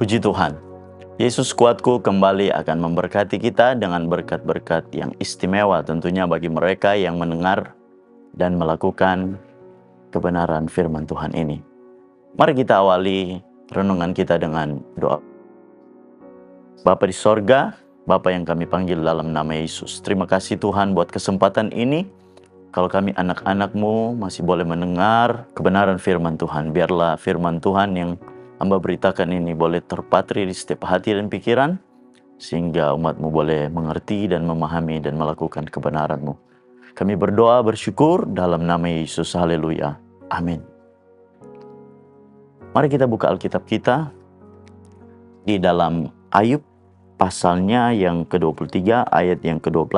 Puji Tuhan, Yesus kuatku kembali akan memberkati kita dengan berkat-berkat yang istimewa tentunya bagi mereka yang mendengar dan melakukan kebenaran firman Tuhan ini. Mari kita awali renungan kita dengan doa. Bapa di sorga, Bapa yang kami panggil dalam nama Yesus. Terima kasih Tuhan buat kesempatan ini. Kalau kami anak-anak-Mu masih boleh mendengar kebenaran firman Tuhan. Biarlah firman Tuhan yang Hamba beritakan ini boleh terpatri di setiap hati dan pikiran, sehingga umat-Mu boleh mengerti dan memahami dan melakukan kebenaran-Mu. Kami berdoa bersyukur dalam nama Yesus. Haleluya. Amin. Mari kita buka Alkitab kita di dalam Ayub pasalnya yang ke-23 ayat yang ke-12.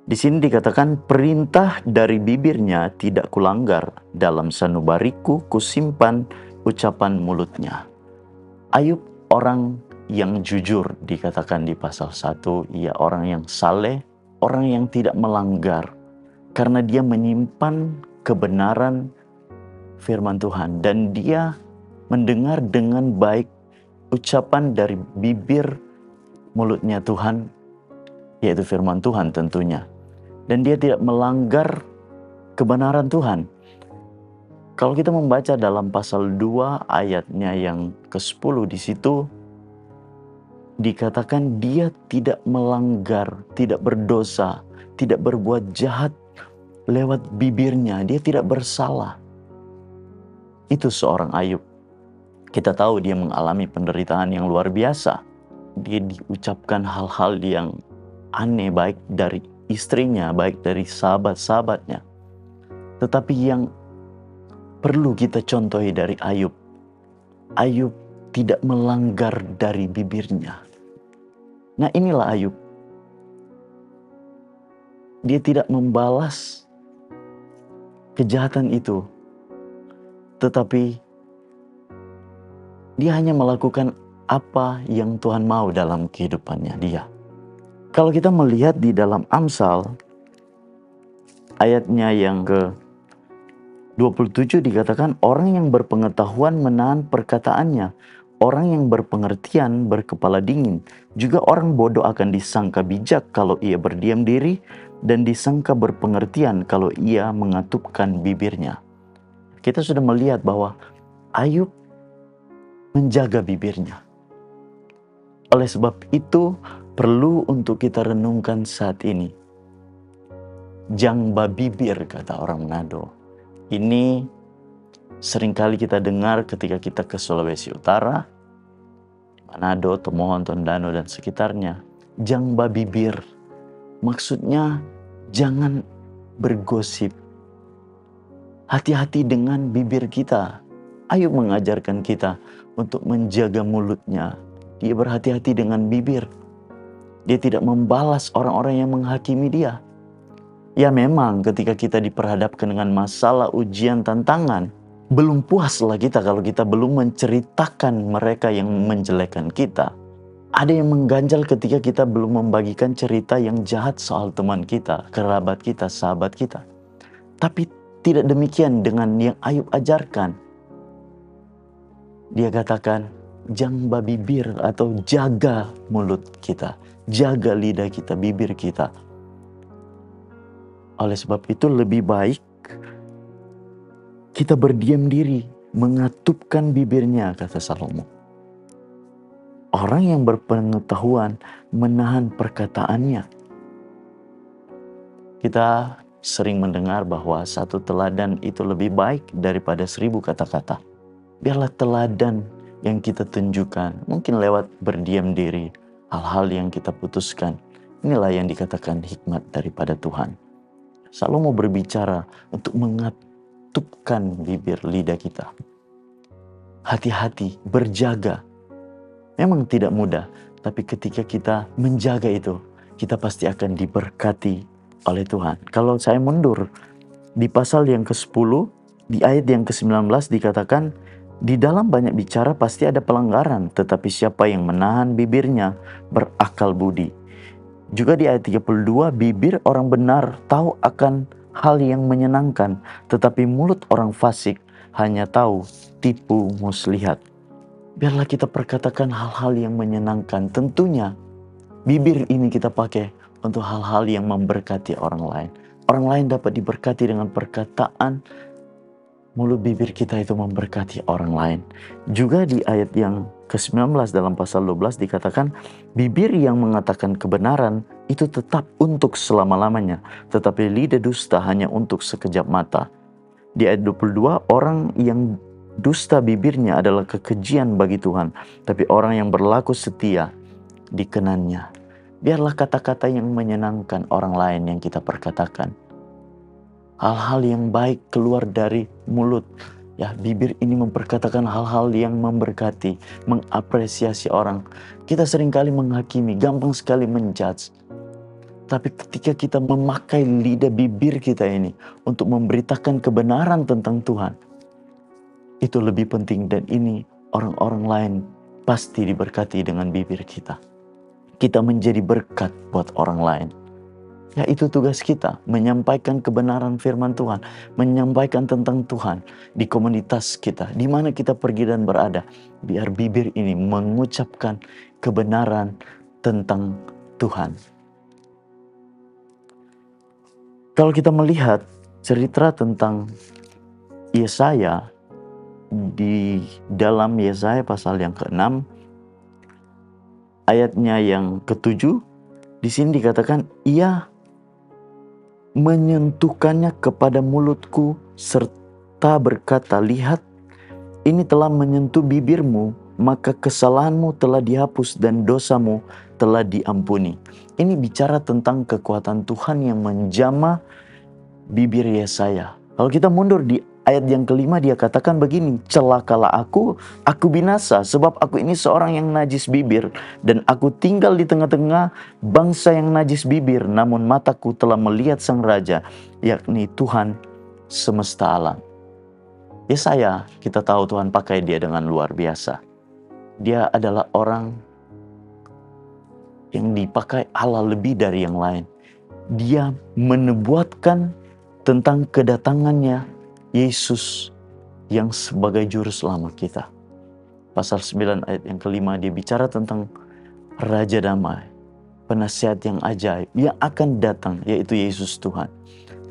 Di sini dikatakan, perintah dari bibirnya tidak kulanggar, dalam sanubariku kusimpan ucapan mulutnya. Ayub orang yang jujur dikatakan di pasal 1, ia orang yang saleh, orang yang tidak melanggar, karena dia menyimpan kebenaran firman Tuhan dan dia mendengar dengan baik ucapan dari bibir mulutnya Tuhan, yaitu firman Tuhan tentunya. Dan dia tidak melanggar kebenaran Tuhan. Kalau kita membaca dalam pasal 2 ayatnya yang ke-10 di situ dikatakan dia tidak melanggar, tidak berdosa, tidak berbuat jahat lewat bibirnya, dia tidak bersalah. Itu seorang Ayub. Kita tahu dia mengalami penderitaan yang luar biasa. Dia diucapkan hal-hal yang aneh, baik dari istrinya, baik dari sahabat-sahabatnya. Tetapi yang perlu kita contohi dari Ayub, Ayub tidak melanggar dari bibirnya. Nah, inilah Ayub. Dia tidak membalas kejahatan itu, tetapi dia hanya melakukan apa yang Tuhan mau dalam kehidupannya dia. Kalau kita melihat di dalam Amsal, ayatnya yang ke-27 dikatakan, orang yang berpengetahuan menahan perkataannya, orang yang berpengertian berkepala dingin. Juga orang bodoh akan disangka bijak kalau ia berdiam diri, dan disangka berpengertian kalau ia mengatupkan bibirnya. Kita sudah melihat bahwa Ayub menjaga bibirnya. Oleh sebab itu, perlu untuk kita renungkan saat ini. Jangba bibir, kata orang Manado. Ini seringkali kita dengar ketika kita ke Sulawesi Utara, Manado, Tomohon, Tondano, dan sekitarnya. Jangba bibir, maksudnya jangan bergosip. Hati-hati dengan bibir kita. Ayub mengajarkan kita untuk menjaga mulutnya. Dia berhati-hati dengan bibir. Dia tidak membalas orang-orang yang menghakimi dia. Ya memang ketika kita diperhadapkan dengan masalah, ujian, tantangan, belum puaslah kita kalau kita belum menceritakan mereka yang menjelekkan kita. Ada yang mengganjal ketika kita belum membagikan cerita yang jahat soal teman kita, kerabat kita, sahabat kita. Tapi tidak demikian dengan yang Ayub ajarkan. Dia katakan, jangba bibir atau jaga mulut kita. Jaga lidah kita, bibir kita. Oleh sebab itu lebih baik kita berdiam diri, mengatupkan bibirnya, kata Salomo. Orang yang berpengetahuan menahan perkataannya. Kita sering mendengar bahwa satu teladan itu lebih baik daripada 1000 kata-kata. Biarlah teladan yang kita tunjukkan, mungkin lewat berdiam diri, hal-hal yang kita putuskan. Inilah yang dikatakan hikmat daripada Tuhan. Salomo berbicara untuk mengatupkan bibir lidah kita. Hati-hati, berjaga. Memang tidak mudah, tapi ketika kita menjaga itu, kita pasti akan diberkati oleh Tuhan. Kalau saya mundur, di pasal yang ke-10, di ayat yang ke-19 dikatakan, di dalam banyak bicara pasti ada pelanggaran, tetapi siapa yang menahan bibirnya berakal budi. Juga di ayat 32, bibir orang benar tahu akan hal yang menyenangkan, tetapi mulut orang fasik hanya tahu tipu muslihat. biarlah kita perkatakan hal-hal yang menyenangkan. Tentunya bibir ini kita pakai untuk hal-hal yang memberkati orang lain. Orang lain dapat diberkati dengan perkataan mulut bibir kita itu memberkati orang lain. Juga di ayat yang ke-19 dalam pasal 12 dikatakan, bibir yang mengatakan kebenaran itu tetap untuk selama-lamanya, tetapi lidah dusta hanya untuk sekejap mata. Di ayat 22, orang yang dusta bibirnya adalah kekejian bagi Tuhan, tapi orang yang berlaku setia dikenannya. Biarlah kata-kata yang menyenangkan orang lain yang kita perkatakan. Hal-hal yang baik keluar dari mulut. Ya, bibir ini memperkatakan hal-hal yang memberkati, mengapresiasi orang. Kita seringkali menghakimi, gampang sekali menjudge. Tapi ketika kita memakai lidah bibir kita ini untuk memberitakan kebenaran tentang Tuhan, itu lebih penting, dan ini orang-orang lain pasti diberkati dengan bibir kita. Kita menjadi berkat buat orang lain. Ya, itu tugas kita, menyampaikan kebenaran firman Tuhan, menyampaikan tentang Tuhan di komunitas kita, di mana kita pergi dan berada. Biar bibir ini mengucapkan kebenaran tentang Tuhan. Kalau kita melihat cerita tentang Yesaya, di dalam Yesaya pasal yang ke-6, ayatnya yang ke-7, di sini dikatakan, ia menyentuhkannya kepada mulutku serta berkata, lihat, ini telah menyentuh bibirmu, maka kesalahanmu telah dihapus dan dosamu telah diampuni. Ini bicara tentang kekuatan Tuhan yang menjamah bibir Yesaya. Kalau kita mundur di ayat yang ke-5, dia katakan begini, celakalah aku binasa, sebab aku ini seorang yang najis bibir, dan aku tinggal di tengah-tengah bangsa yang najis bibir, namun mataku telah melihat Sang Raja, yakni Tuhan semesta alam. Yesaya, kita tahu Tuhan pakai dia dengan luar biasa. Dia adalah orang yang dipakai Allah lebih dari yang lain. Dia menubuatkan tentang kedatangannya Yesus yang sebagai juru selamat kita. Pasal 9 ayat yang ke-5, dia bicara tentang Raja Damai, penasihat yang ajaib yang akan datang, yaitu Yesus Tuhan.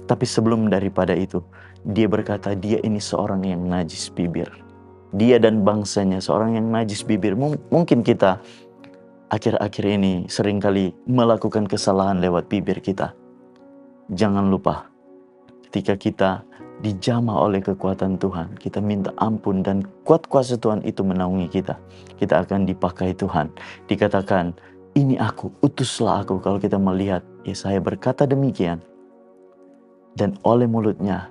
Tapi sebelum daripada itu, dia berkata dia ini seorang yang najis bibir. Dia dan bangsanya seorang yang najis bibir. Mungkin kita akhir-akhir ini seringkali melakukan kesalahan lewat bibir kita. Jangan lupa, ketika kita dijamah oleh kekuatan Tuhan, kita minta ampun dan kuat kuasa Tuhan itu menaungi kita. Kita akan dipakai Tuhan. Dikatakan, ini aku, utuslah aku. Kalau kita melihat Yesaya berkata demikian, dan oleh mulutnya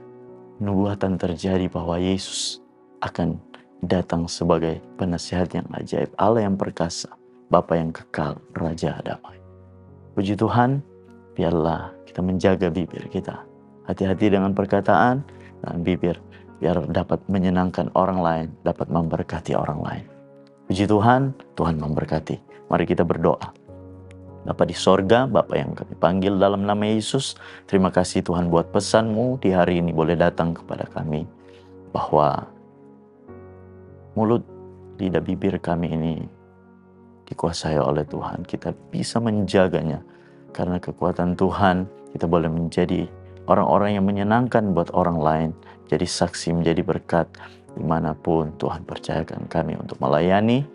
nubuatan terjadi bahwa Yesus akan datang sebagai penasihat yang ajaib, Allah yang perkasa, Bapa yang kekal, Raja damai. Puji Tuhan, biarlah kita menjaga bibir kita. Hati-hati dengan perkataan dan bibir, biar dapat menyenangkan orang lain, dapat memberkati orang lain. Puji Tuhan, Tuhan memberkati. Mari kita berdoa. Bapa di sorga, Bapa yang kami panggil dalam nama Yesus, terima kasih Tuhan buat pesan-Mu di hari ini boleh datang kepada kami, bahwa mulut, lidah, bibir kami ini dikuasai oleh Tuhan. Kita bisa menjaganya, karena kekuatan Tuhan kita boleh menjadi orang-orang yang menyenangkan buat orang lain, jadi saksi, menjadi berkat dimanapun Tuhan percayakan kami untuk melayani.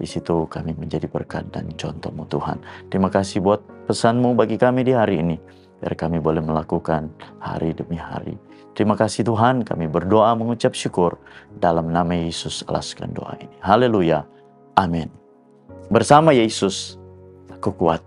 Di situ kami menjadi berkat dan contoh-Mu Tuhan. Terima kasih buat pesan-Mu bagi kami di hari ini, biar kami boleh melakukan hari demi hari. Terima kasih Tuhan, kami berdoa mengucap syukur dalam nama Yesus, alaskan doa ini. Haleluya, amin. Bersama Yesus, aku kuat.